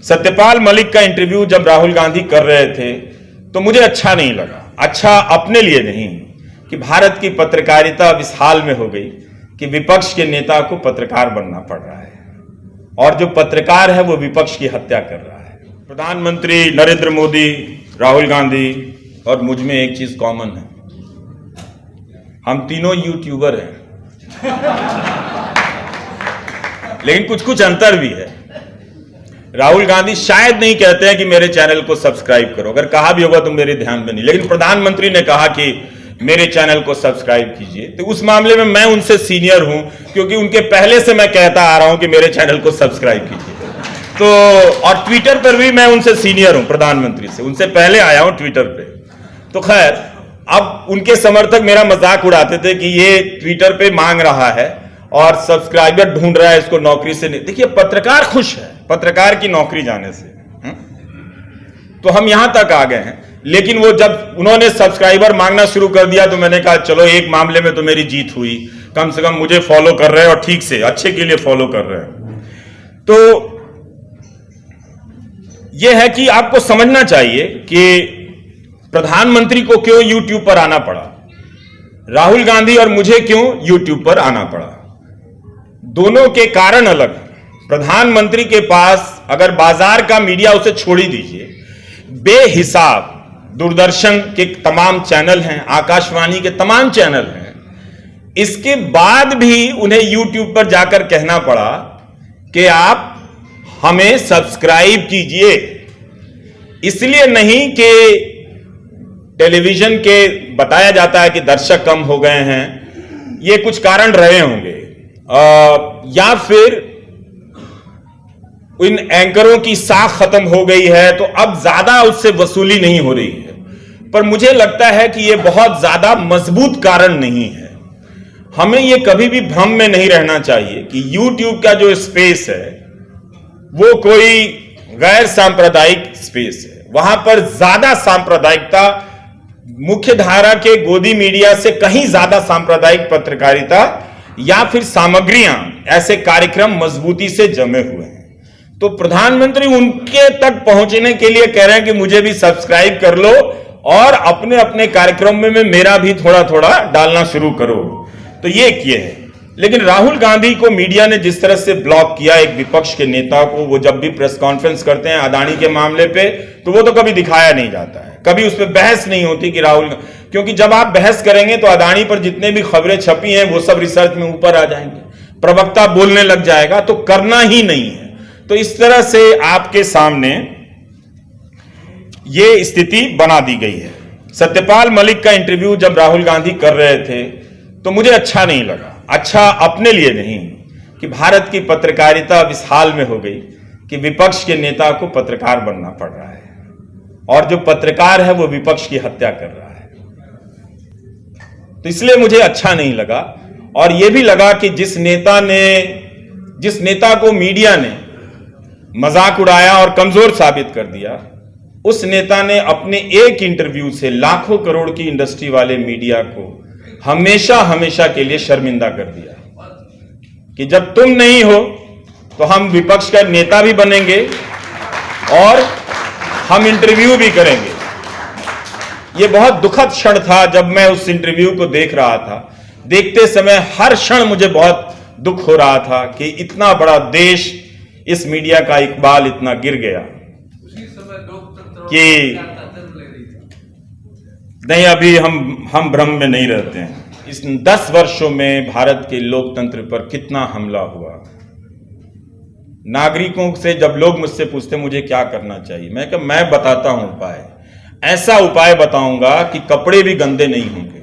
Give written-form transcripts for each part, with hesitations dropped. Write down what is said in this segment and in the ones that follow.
सत्यपाल मलिक का इंटरव्यू जब राहुल गांधी कर रहे थे तो मुझे अच्छा नहीं लगा। अच्छा अपने लिए नहीं कि भारत की पत्रकारिता अब इस हाल में हो गई कि विपक्ष के नेता को पत्रकार बनना पड़ रहा है और जो पत्रकार है वो विपक्ष की हत्या कर रहा है। प्रधानमंत्री नरेंद्र मोदी, राहुल गांधी और मुझ में एक चीज कॉमन है, हम तीनों यूट्यूबर हैं लेकिन कुछ कुछ अंतर भी है। राहुल गांधी शायद नहीं कहते हैं कि मेरे चैनल को सब्सक्राइब करो, अगर कहा भी होगा तो मेरे ध्यान में नहीं, लेकिन प्रधानमंत्री ने कहा कि मेरे चैनल को सब्सक्राइब कीजिए, तो उस मामले में मैं उनसे सीनियर हूं क्योंकि उनके पहले से मैं कहता आ रहा हूं कि मेरे चैनल को सब्सक्राइब कीजिए। तो और ट्विटर पर भी मैं उनसे सीनियर हूं, प्रधानमंत्री से उनसे पहले आया हूं ट्विटर पे। तो खैर, अब उनके समर्थक मेरा मजाक उड़ाते थे कि ये ट्विटर पे मांग रहा है और सब्सक्राइबर ढूंढ रहा है, इसको नौकरी से नहीं। देखिए, पत्रकार खुश है पत्रकार की नौकरी जाने से, तो हम यहां तक आ गए हैं। लेकिन वो जब उन्होंने सब्सक्राइबर मांगना शुरू कर दिया तो मैंने कहा चलो एक मामले में तो मेरी जीत हुई, कम से कम मुझे फॉलो कर रहे हैं और ठीक से अच्छे के लिए फॉलो कर रहे हैं। तो यह है कि आपको समझना चाहिए कि प्रधानमंत्री को क्यों यूट्यूब पर आना पड़ा, राहुल गांधी और मुझे क्यों यूट्यूब पर आना पड़ा। दोनों के कारण अलग हैं। प्रधानमंत्री के पास अगर बाजार का मीडिया उसे छोड़ ही दीजिए, बेहिसाब दूरदर्शन के तमाम चैनल हैं, आकाशवाणी के तमाम चैनल हैं, इसके बाद भी उन्हें यूट्यूब पर जाकर कहना पड़ा कि आप हमें सब्सक्राइब कीजिए। इसलिए नहीं कि टेलीविजन के बताया जाता है कि दर्शक कम हो गए हैं, ये कुछ कारण रहे होंगे, या फिर इन एंकरों की साख खत्म हो गई है तो अब ज्यादा उससे वसूली नहीं हो रही है। पर मुझे लगता है कि यह बहुत ज्यादा मजबूत कारण नहीं है। हमें यह कभी भी भ्रम में नहीं रहना चाहिए कि YouTube का जो स्पेस है वो कोई गैर सांप्रदायिक स्पेस है। वहां पर ज्यादा सांप्रदायिकता, मुख्य धारा के गोदी मीडिया से कहीं ज्यादा सांप्रदायिक पत्रकारिता या फिर सामग्रियां, ऐसे कार्यक्रम मजबूती से जमे हुए हैं। तो प्रधानमंत्री उनके तक पहुंचने के लिए कह रहे हैं कि मुझे भी सब्सक्राइब कर लो और अपने अपने कार्यक्रम में मेरा भी थोड़ा थोड़ा डालना शुरू करो, तो ये किए हैं। लेकिन राहुल गांधी को मीडिया ने जिस तरह से ब्लॉक किया, एक विपक्ष के नेता को, वो जब भी प्रेस कॉन्फ्रेंस करते हैं अदानी के मामले पे तो वो तो कभी दिखाया नहीं जाता है, कभी उस पर बहस नहीं होती कि राहुल, क्योंकि जब आप बहस करेंगे तो अदानी पर जितने भी खबरें छपी हैं वो सब रिसर्च में ऊपर आ जाएंगे, प्रवक्ता बोलने लग जाएगा, तो करना ही नहीं है। तो इस तरह से आपके सामने ये स्थिति बना दी गई है। सत्यपाल मलिक का इंटरव्यू जब राहुल गांधी कर रहे थे तो मुझे अच्छा नहीं लगा। अच्छा अपने लिए नहीं कि भारत की पत्रकारिता अब इस हाल में हो गई कि विपक्ष के नेता को पत्रकार बनना पड़ रहा है और जो पत्रकार है वो विपक्ष की हत्या कर रहा है। तो इसलिए मुझे अच्छा नहीं लगा। और यह भी लगा कि जिस नेता को मीडिया ने मजाक उड़ाया और कमजोर साबित कर दिया, उस नेता ने अपने एक इंटरव्यू से लाखों करोड़ की इंडस्ट्री वाले मीडिया को हमेशा हमेशा के लिए शर्मिंदा कर दिया कि जब तुम नहीं हो तो हम विपक्ष का नेता भी बनेंगे और हम इंटरव्यू भी करेंगे। यह बहुत दुखद क्षण था जब मैं उस इंटरव्यू को देख रहा था। देखते समय हर क्षण मुझे बहुत दुख हो रहा था कि इतना बड़ा देश, इस मीडिया का इकबाल इतना गिर गया कि नहीं, अभी हम भ्रम में नहीं रहते हैं। इस 10 वर्षों में भारत के लोकतंत्र पर कितना हमला हुआ। नागरिकों से जब लोग मुझसे पूछते मुझे क्या करना चाहिए, मैं बताता हूं उपाय। ऐसा उपाय बताऊंगा कि कपड़े भी गंदे नहीं होंगे।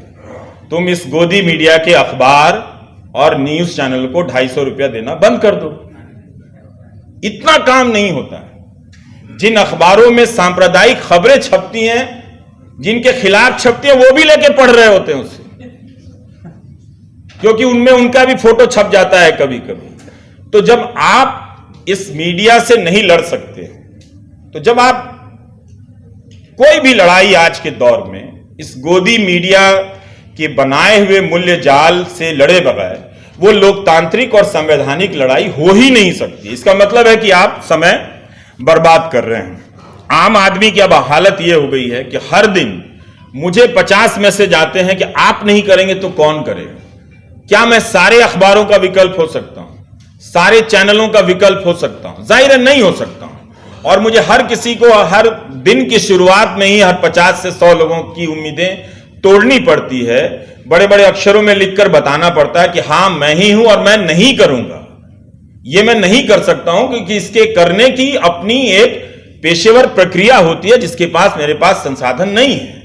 तुम इस गोदी मीडिया के अखबार और न्यूज चैनल को 250 रुपया देना बंद कर दो। इतना काम नहीं होता है। जिन अखबारों में सांप्रदायिक खबरें छपती हैं, जिनके खिलाफ छपती है, वो भी लेके पढ़ रहे होते हैं उसे, क्योंकि उनमें उनका भी फोटो छप जाता है कभी कभी। तो जब आप इस मीडिया से नहीं लड़ सकते, तो जब आप कोई भी लड़ाई आज के दौर में इस गोदी मीडिया के बनाए हुए मूल्य जाल से लड़े बगैर, वो लोकतांत्रिक और संवैधानिक लड़ाई हो ही नहीं सकती। इसका मतलब है कि आप समय बर्बाद कर रहे हैं। आम आदमी की अब हालत यह हो गई है कि हर दिन मुझे 50 मैसेज आते हैं कि आप नहीं करेंगे तो कौन करेगा। क्या मैं सारे अखबारों का विकल्प हो सकता हूं, सारे चैनलों का विकल्प हो सकता हूं? जाहिर है नहीं हो सकता हूं। और मुझे हर किसी को हर दिन की शुरुआत में ही हर 50 से 100 लोगों की उम्मीदें तोड़नी पड़ती है, बड़े बड़े अक्षरों में लिखकर बताना पड़ता है कि हां मैं ही हूं और मैं नहीं करूंगा। यह मैं नहीं कर सकता हूं क्योंकि इसके करने की अपनी एक पेशेवर प्रक्रिया होती है जिसके पास मेरे पास संसाधन नहीं है।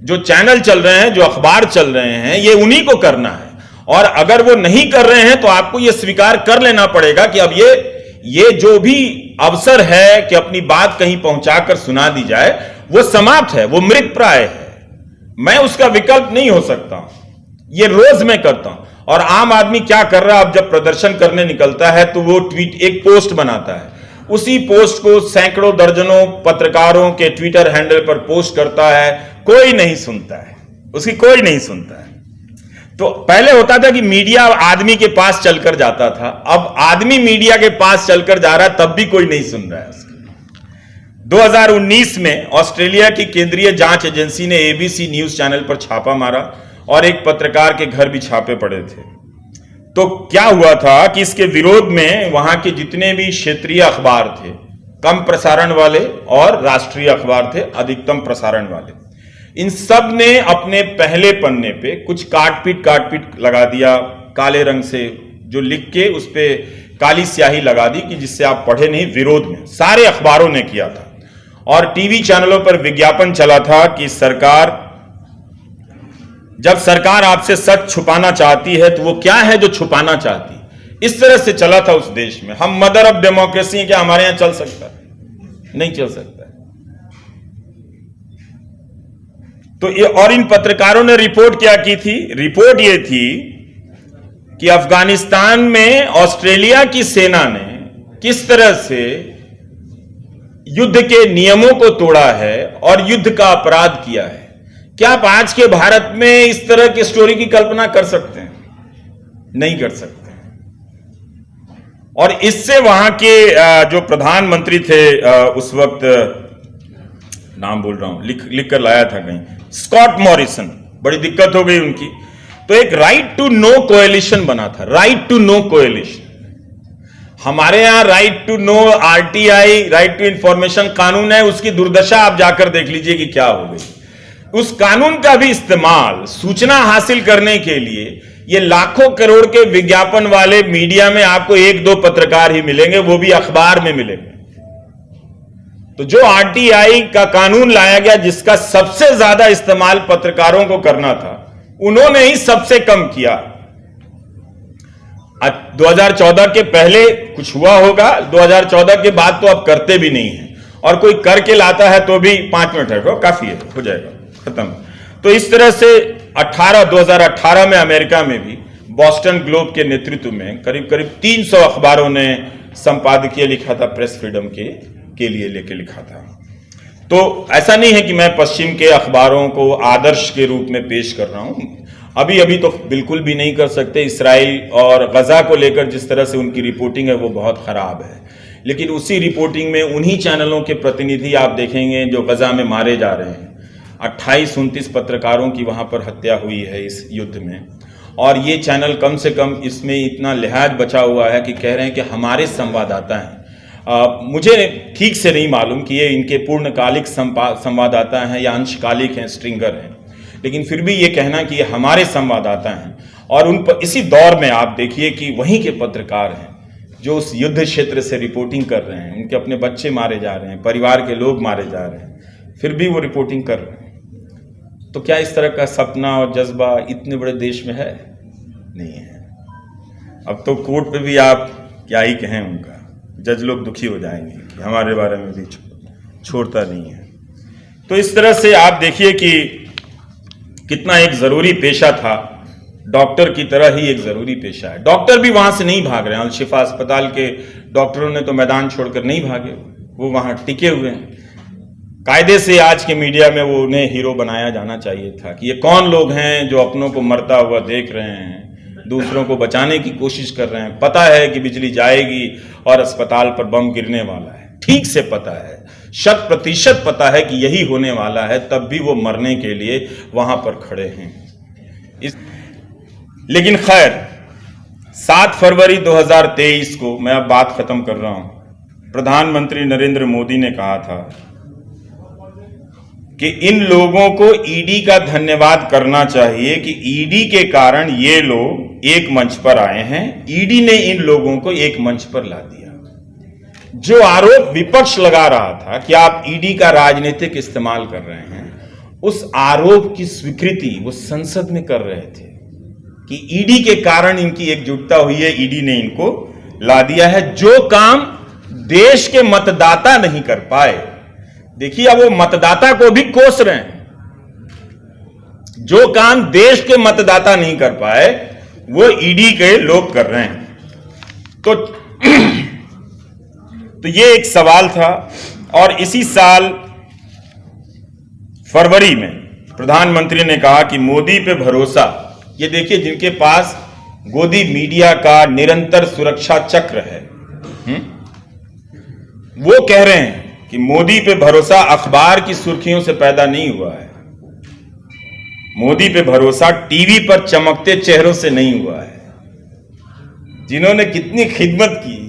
जो चैनल चल रहे हैं, जो अखबार चल रहे हैं, ये उन्हीं को करना है। और अगर वो नहीं कर रहे हैं तो आपको ये स्वीकार कर लेना पड़ेगा कि अब ये जो भी अवसर है कि अपनी बात कहीं पहुंचाकर सुना दी जाए, वो समाप्त है, वो मृत प्राय है। मैं उसका विकल्प नहीं हो सकता। ये रोज मैं करता हूं। और आम आदमी क्या कर रहा है, अब जब प्रदर्शन करने निकलता है तो वो ट्वीट, एक पोस्ट बनाता है, उसी पोस्ट को सैकड़ों दर्जनों पत्रकारों के ट्विटर हैंडल पर पोस्ट करता है, कोई नहीं सुनता है, उसकी कोई नहीं सुनता है। तो पहले होता था कि मीडिया आदमी के पास चलकर जाता था, अब आदमी मीडिया के पास चलकर जा रहा है, तब भी कोई नहीं सुन रहा है उसकी। 2019 में ऑस्ट्रेलिया की केंद्रीय जांच एजेंसी ने एबीसी न्यूज चैनल पर छापा मारा और एक पत्रकार के घर भी छापे पड़े थे। तो क्या हुआ था कि इसके विरोध में वहां के जितने भी क्षेत्रीय अखबार थे, कम प्रसारण वाले, और राष्ट्रीय अखबार थे, अधिकतम प्रसारण वाले, इन सब ने अपने पहले पन्ने पे कुछ काट-पीट लगा दिया काले रंग से, जो लिख के उस पे काली स्याही लगा दी कि जिससे आप पढ़े नहीं। विरोध में सारे अखबारों ने किया था और टीवी चैनलों पर विज्ञापन चला था कि जब सरकार आपसे सच छुपाना चाहती है तो वो क्या है जो छुपाना चाहती है। इस तरह से चला था उस देश में। हम मदर ऑफ डेमोक्रेसी हैं, क्या हमारे यहां चल सकता है? नहीं चल सकता है। तो ये, और इन पत्रकारों ने रिपोर्ट क्या की थी? रिपोर्ट ये थी कि अफगानिस्तान में ऑस्ट्रेलिया की सेना ने किस तरह से युद्ध के नियमों को तोड़ा है और युद्ध का अपराध किया है। क्या आप आज के भारत में इस तरह की स्टोरी की कल्पना कर सकते हैं? नहीं कर सकते। और इससे वहां के जो प्रधानमंत्री थे उस वक्त, नाम भूल रहा हूं, लिख कर लाया था कहीं, स्कॉट मॉरिसन, बड़ी दिक्कत हो गई उनकी। तो एक राइट टू नो कोएलिशन बना था, राइट टू नो कोएलिशन। हमारे यहां right to know, RTI, right to information कानून है, उसकी दुर्दशा आप जाकर देख लीजिए कि क्या हो गई। उस कानून का भी इस्तेमाल सूचना हासिल करने के लिए ये लाखों करोड़ के विज्ञापन वाले मीडिया में आपको एक दो पत्रकार ही मिलेंगे, वो भी अखबार में मिलेंगे। तो जो आरटीआई का कानून लाया गया, जिसका सबसे ज्यादा इस्तेमाल पत्रकारों को करना था, उन्होंने ही सबसे कम किया। 2014 के पहले कुछ हुआ होगा, 2014 के बाद तो अब करते भी नहीं है, और कोई करके लाता है तो भी 5 मिनट है, काफी है, हो जाएगा, खत्म। तो इस तरह से 2018 में अमेरिका में भी बॉस्टन ग्लोब के नेतृत्व में करीब 300 अखबारों ने संपादकीय लिखा था, प्रेस फ्रीडम के लिए लेके लिखा था। तो ऐसा नहीं है कि मैं पश्चिम के अखबारों को आदर्श के रूप में पेश कर रहा हूं, अभी तो बिल्कुल भी नहीं कर सकते। इसराइल और गजा को लेकर जिस तरह से उनकी रिपोर्टिंग है वो बहुत खराब है, लेकिन उसी रिपोर्टिंग में उन्हीं चैनलों के प्रतिनिधि आप देखेंगे जो गजा में मारे जा रहे हैं। 28-29 पत्रकारों की वहां पर हत्या हुई है इस युद्ध में, और ये चैनल कम से कम इसमें इतना लिहाज बचा हुआ है कि कह रहे हैं कि हमारे संवाददाता हैं। मुझे ठीक से नहीं मालूम कि ये इनके पूर्णकालिक संवाददाता हैं या अंशकालिक हैं, स्ट्रिंगर हैं, लेकिन फिर भी ये कहना कि ये हमारे संवाददाता हैं। और उन पर इसी दौर में आप देखिए कि वहीं के पत्रकार हैं जो उस युद्ध क्षेत्र से रिपोर्टिंग कर रहे हैं, उनके अपने बच्चे मारे जा रहे हैं, परिवार के लोग मारे जा रहे हैं, फिर भी वो रिपोर्टिंग कर रहे हैं। तो क्या इस तरह का सपना और जज्बा इतने बड़े देश में है? नहीं है। अब तो कोर्ट पे भी आप क्या ही कहें, उनका जज लोग दुखी हो जाएंगे कि हमारे बारे में भी छोड़ता नहीं है। तो इस तरह से आप देखिए कि कितना एक जरूरी पेशा था, डॉक्टर की तरह ही एक जरूरी पेशा है। डॉक्टर भी वहां से नहीं भाग रहे हैं, शिफा अस्पताल के डॉक्टरों ने तो मैदान छोड़कर नहीं भागे, वो वहां टिके हुए हैं। कायदे से आज के मीडिया में वो उन्हें हीरो बनाया जाना चाहिए था कि ये कौन लोग हैं जो अपनों को मरता हुआ देख रहे हैं, दूसरों को बचाने की कोशिश कर रहे हैं, पता है कि बिजली जाएगी और अस्पताल पर बम गिरने वाला है, ठीक से पता है, 100% पता है कि यही होने वाला है, तब भी वो मरने के लिए वहां पर खड़े हैं। लेकिन खैर 7 फरवरी 2023 को, मैं अब बात खत्म कर रहा हूं, प्रधानमंत्री नरेंद्र मोदी ने कहा था कि इन लोगों को ईडी का धन्यवाद करना चाहिए कि ईडी के कारण ये लोग एक मंच पर आए हैं, ईडी ने इन लोगों को एक मंच पर ला दिया। जो आरोप विपक्ष लगा रहा था कि आप ईडी का राजनीतिक इस्तेमाल कर रहे हैं, उस आरोप की स्वीकृति वो संसद में कर रहे थे कि ईडी के कारण इनकी एकजुटता हुई है, ईडी ने इनको ला दिया है। जो काम देश के मतदाता नहीं कर पाए, देखिए अब वो मतदाता को भी कोस रहे हैं, जो काम देश के मतदाता नहीं कर पाए वो ईडी के लोग कर रहे हैं। तो ये एक सवाल था। और इसी साल फरवरी में प्रधानमंत्री ने कहा कि मोदी पे भरोसा, ये देखिए जिनके पास गोदी मीडिया का निरंतर सुरक्षा चक्र है, वो कह रहे हैं कि मोदी पे भरोसा अखबार की सुर्खियों से पैदा नहीं हुआ है, मोदी पे भरोसा टीवी पर चमकते चेहरों से नहीं हुआ है। जिन्होंने कितनी खिदमत की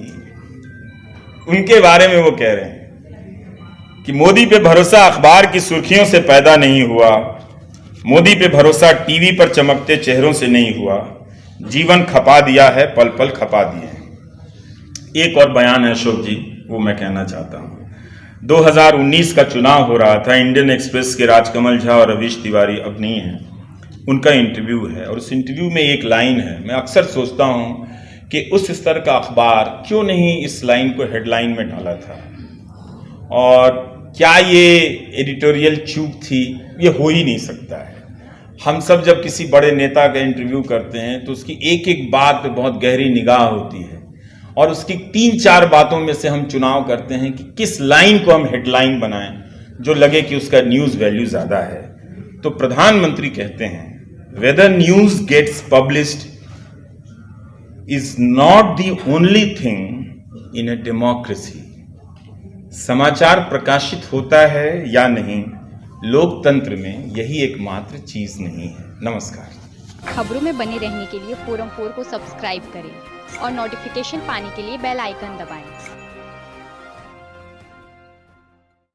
उनके बारे में वो कह रहे हैं कि मोदी पे भरोसा अखबार की सुर्खियों से पैदा नहीं हुआ, मोदी पे भरोसा टीवी पर चमकते चेहरों से नहीं हुआ, जीवन खपा दिया है, पल पल खपा दिए हैं। एक और बयान है अशोक जी, वो मैं कहना चाहता हूं। 2019 का चुनाव हो रहा था, इंडियन एक्सप्रेस के राजकमल झा और रवीश तिवारी अब नहीं है, उनका इंटरव्यू है और उस इंटरव्यू में एक लाइन है, मैं अक्सर सोचता हूं कि उस स्तर का अखबार क्यों नहीं इस लाइन को हेडलाइन में डाला था, और क्या ये एडिटोरियल चूक थी? ये हो ही नहीं सकता है। हम सब जब किसी बड़े नेता का इंटरव्यू करते हैं तो उसकी एक एक बात पे बहुत गहरी निगाह होती है और उसकी 3-4 बातों में से हम चुनाव करते हैं कि किस लाइन को हम हेडलाइन बनाएं जो लगे कि उसका न्यूज वैल्यू ज्यादा है। तो प्रधानमंत्री कहते हैं, whether news gets published is not the only thing in a democracy. समाचार प्रकाशित होता है या नहीं, लोकतंत्र में यही एकमात्र चीज नहीं है। नमस्कार। खबरों में बने रहने के लिए फोरम 4 को सब्सक्राइब करें और नोटिफिकेशन पाने के लिए बेल आइकन दबाएं।